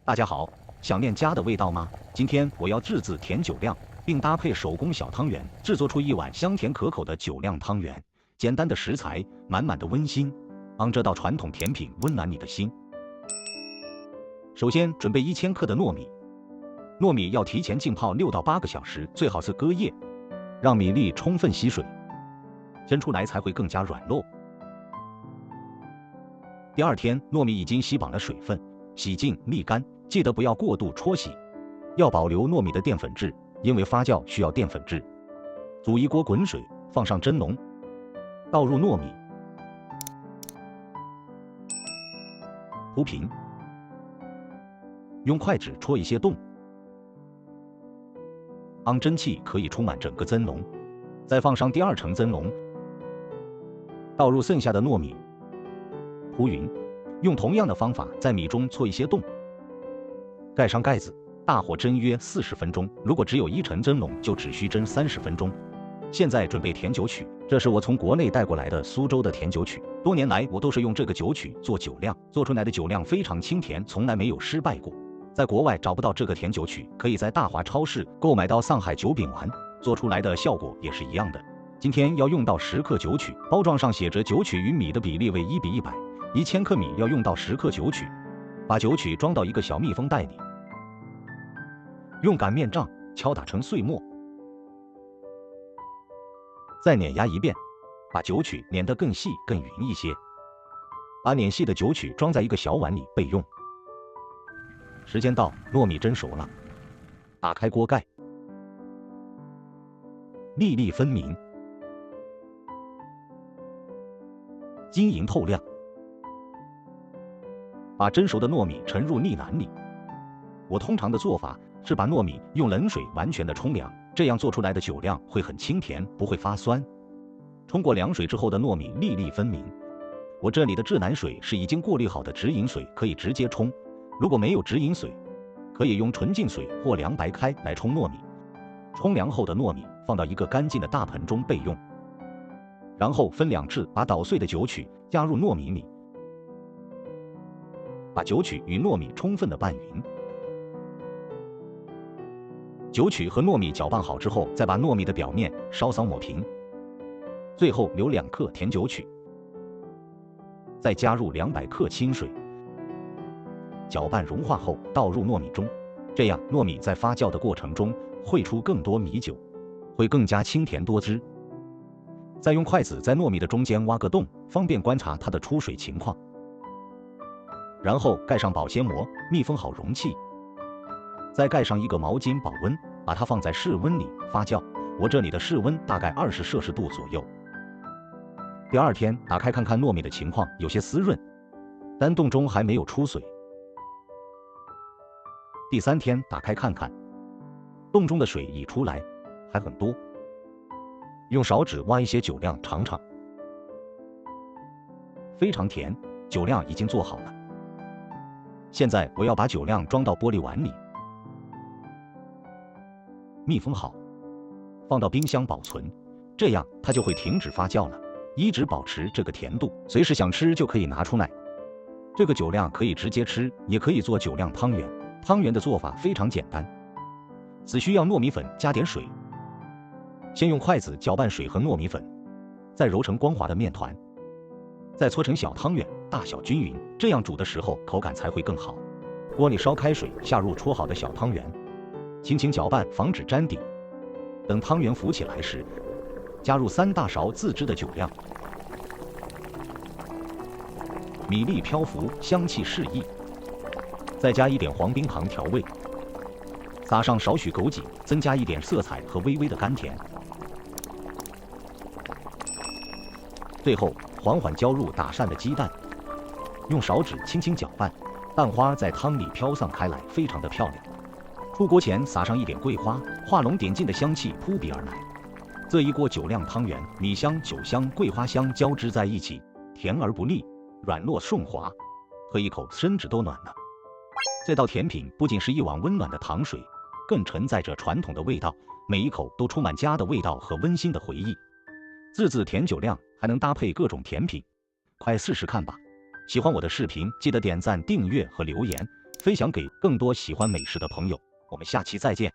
大家好，想念家的味道吗？今天我要自制甜酒酿，并搭配手工小汤圆，制作出一碗香甜可口的酒酿汤圆。简单的食材，满满的温馨，让这道传统甜品温暖你的心。首先准备1000克的糯米，糯米要提前浸泡6到8个小时，最好是隔夜，让米粒充分吸水，蒸出来才会更加软糯。第二天，糯米已经吸饱了水分，洗净沥干，记得不要过度搓洗，要保留糯米的淀粉质，因为发酵需要淀粉质。煮一锅滚水，放上蒸笼，倒入糯米，铺平，用筷子戳一些洞，让蒸汽可以充满整个蒸笼。再放上第2层蒸笼，倒入剩下的糯米，铺匀，用同样的方法在米中戳一些洞，盖上盖子，大火蒸约40分钟。如果只有1层蒸笼，就只需蒸30分钟。现在准备甜酒曲，这是我从国内带过来的苏州的甜酒曲，多年来我都是用这个酒曲做酒酿，做出来的酒酿非常清甜，从来没有失败过。在国外找不到这个甜酒曲，可以在大华超市购买到上海酒饼丸，做出来的效果也是一样的。今天要用到10克酒曲，包装上写着酒曲与米的比例为1比100，1000克米要用到10克酒曲。把酒曲装到一个小密封袋里，用擀面杖敲打成碎末，再碾压一遍，把酒曲碾得更细更匀一些。把碾细的酒曲装在一个小碗里备用。时间到，糯米蒸熟了，打开锅盖，粒粒分明，晶莹透亮。把蒸熟的糯米盛入沥篮里。我通常的做法是把糯米用冷水完全的冲凉，这样做出来的酒酿会很清甜，不会发酸。冲过凉水之后的糯米粒粒分明。我这里的制奶水是已经过滤好的直饮水，可以直接冲。如果没有直饮水，可以用纯净水或凉白开来冲糯米。冲凉后的糯米放到一个干净的大盆中备用。然后分2次把捣碎的酒曲加入糯米里，把酒曲与糯米充分的拌匀。酒曲和糯米搅拌好之后，再把糯米的表面稍稍抹平，最后留2克甜酒曲，再加入200克清水，搅拌融化后倒入糯米中，这样糯米在发酵的过程中会出更多米酒，会更加清甜多汁。再用筷子在糯米的中间挖个洞，方便观察它的出水情况。然后盖上保鲜膜，密封好容器，再盖上一个毛巾保温，把它放在室温里发酵。我这里的室温大概20摄氏度左右。第2天打开看看糯米的情况，有些湿润，但洞中还没有出水。第3天打开看看，洞中的水已出来，还很多。用勺子挖一些酒酿尝尝，非常甜，酒酿已经做好了。现在我要把酒酿装到玻璃碗里，密封好，放到冰箱保存，这样它就会停止发酵了，一直保持这个甜度，随时想吃就可以拿出来。这个酒酿可以直接吃，也可以做酒酿汤圆。汤圆的做法非常简单，只需要糯米粉加点水，先用筷子搅拌水和糯米粉，再揉成光滑的面团，再搓成小汤圆，大小均匀，这样煮的时候口感才会更好。锅里烧开水，下入搓好的小汤圆，轻轻搅拌，防止粘底。等汤圆浮起来时，加入3大勺自制的酒酿，米粒漂浮，香气适宜，再加一点黄冰糖调味，撒上少许枸杞，增加一点色彩和微微的甘甜。最后缓缓浇入打散的鸡蛋，用勺子轻轻搅拌，蛋花在汤里飘散开来，非常的漂亮。出锅前撒上一点桂花，画龙点睛的香气扑鼻而来。这一锅酒酿汤圆，米香、酒香、桂花香交织在一起，甜而不腻，软糯顺滑，喝一口身子都暖了。这道甜品不仅是一碗温暖的糖水，更承载着传统的味道，每一口都充满家的味道和温馨的回忆。自制甜酒酿还能搭配各种甜品，快试试看吧！喜欢我的视频，记得点赞、订阅和留言，分享给更多喜欢美食的朋友。我们下期再见。